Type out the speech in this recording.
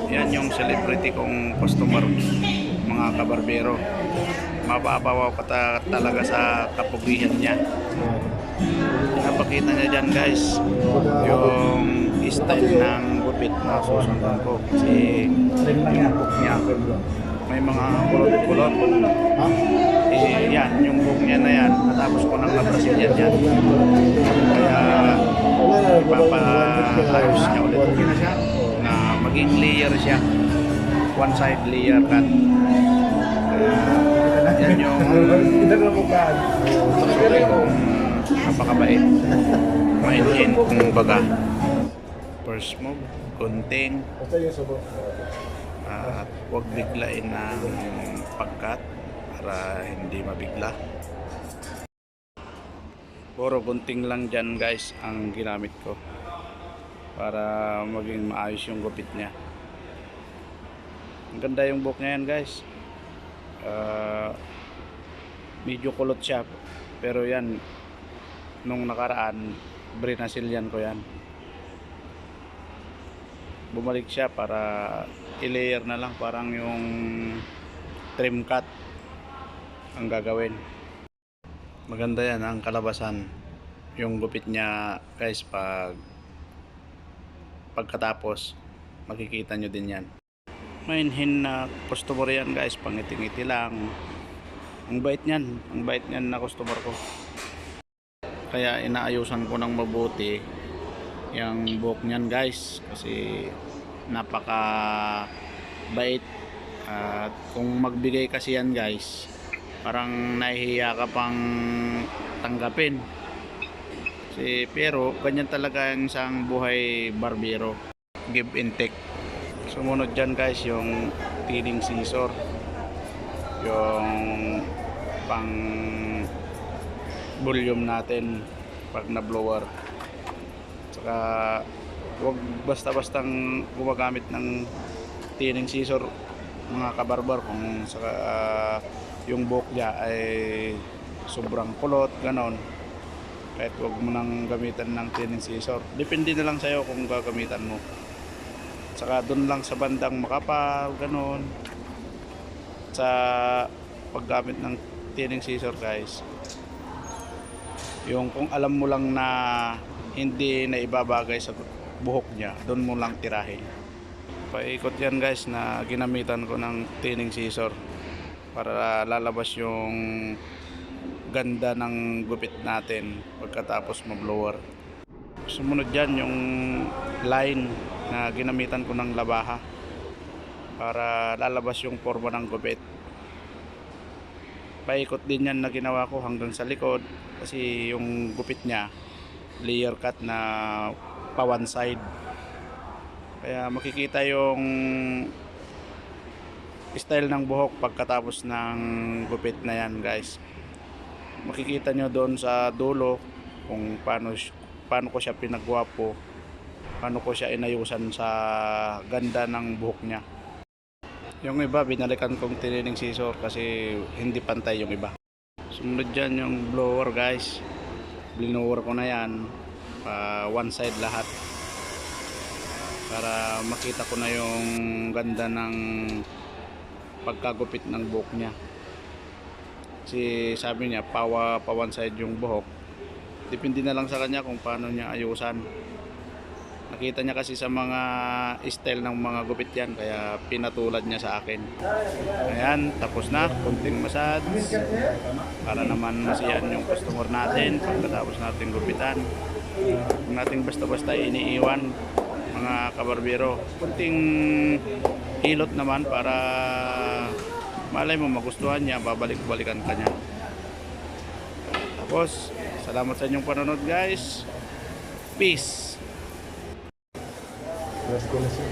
Yan yung celebrity kong customer, mga kabarbero. Mababaw ka talaga sa kapugihan niya. Napakita niya dyan guys, yung style ng gupit na susundan ko. Kasi yung book niya, may mga kulot-kulot. Yan, yung book niya na yan, natapos ko ng na-Brazilian yan. Kaya ipapayos niya ulit na siya, na maging layer siya, one side layer cut. Yan yung napakabait, mainhin kung baga. First move, gunting, at huwag biglain ng pagkat para hindi mabigla. Puro gunting lang dyan guys ang ginamit ko para maging maayos yung gupit niya. Ang ganda yung buhok niya yan guys. Medyo kulot siya, pero yan nung nakaraan Brazilian ko yan. Bumalik siya para i-layer na lang, parang yung trim cut ang gagawin. Maganda yan ang kalabasan, yung gupit niya guys. Pagkatapos makikita nyo din yan. Mainhin na customer yan guys, pangiti-ngiti lang. Ang bait niyan na customer ko. Kaya inaayusan ko ng mabuti yung buhok niyan guys, kasi napaka bait. At kung magbigay kasi yan guys, parang nahihiya ka pang tanggapin. Pero ganyan talaga ang isang buhay barbero, give and take. Sumunod dyan guys yung thinning scissor, yung pang volume natin pag na blower. Saka huwag basta-bastang gumagamit ng thinning scissor mga kabarbar kung saka yung buhok niya ay sobrang kulot, ganon. Kahit huwag mo nang gamitan ng thinning scissor, depende na lang sa'yo kung gagamitan mo. Saka dun lang sa bandang makapal, ganon. Sa paggamit ng thinning scissor guys, yung kung alam mo lang na hindi na ibabagay sa buhok niya, doon mo lang tirahin. Paikot yan guys na ginamitan ko ng thinning scissor para lalabas yung ganda ng gupit natin pagkatapos ma-blower. Sumunod dyan yung line na ginamitan ko ng labaha para lalabas yung forma ng gupit. Paikot din yan na ginawa ko hanggang sa likod, kasi yung gupit niya layer cut na pa one side. Kaya makikita yung style ng buhok pagkatapos ng gupit na yan guys. Makikita nyo doon sa dulo kung paano ko siya pinagwapo, paano ko siya inayusan sa ganda ng buhok niya. Yung iba binalikan kong tinining scissor kasi hindi pantay yung iba. Sumunod dyan yung blower guys. Blower ko na yan one side lahat para makita ko na yung ganda ng pagkagupit ng buhok niya. Kasi sabi niya pa one side yung buhok, depende na lang sa kanya kung paano niya ayusan. Nakita niya kasi sa mga style ng mga gupit yan, kaya pinatulad niya sa akin. Ayan, tapos na, kunting massage para naman masiyahan yung customer natin pagkatapos natin gupitan. Kung natin basta-basta iniiwan mga kabarbero, kunting hilot naman para malay mo magustuhan niya, babalik-balikan ka niya. Tapos salamat sa inyong panonood guys. Peace. Let's go na siya.